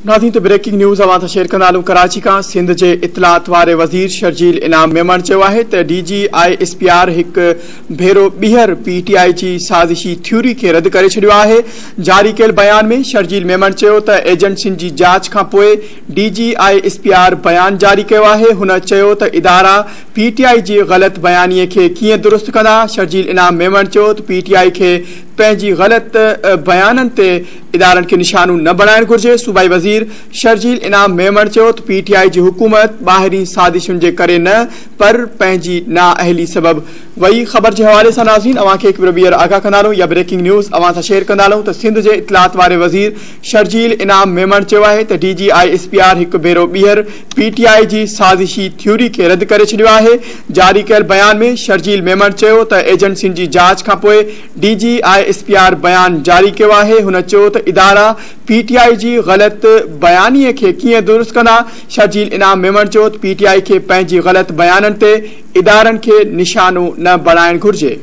नाज़रीन तो breaking news अवां सां शेयर कंदालूं कराची का। सिंध के इतलात वारे वज़ीर शर्जील इनाम मेमण है तो DGISPR एक भेरो बीहर PTI की साजिशी थ्योरी के रद्द करे छड़ियो है। जारी कल बयान में शर्जील मेमण तो एजेंसियों की जांच का DGISPR बयान जारी किया है। हुन तो इदारा PTI की गलत बयानी के किएं दुरुस्त कंदा। शर्जील इनाम मेमण तो PTI के पैंजी गलत बयान ते इदारन के निशानू न बनाएं घुर्जे। सूबाई वजीर शर्जील इनाम मेमण तो PTI की हुकूमत बाहरी साजिशुन के करे न पर पैंजी नाअहली सबब वही। खबर के हवाले से नाज़रीन अवां के एक ॿीहर आगाह कंदालूं या ब्रेकिंग न्यूज़ अवां सां शेयर कंदालूं तो सिंध के इतलात वारे वज़ीर शर्जील इनाम मेमण है तो DGISPR एक भेरो बीहर PTI की साजिशी थ्योरी के रद्द करे छड़ियो है। जारी कल बयान में शर्जील मेमण तो एजेंसियों की जांच का DGISPR बयान जारी किया है। हुन तो इदारा PTI की गलत बयानी के किएं दुरुस्त कंदा। शर्जील इनाम मेमण तो PTI के पैंजी गलत बयान ते इदारन के निशानो न बनाएं घुर्जे।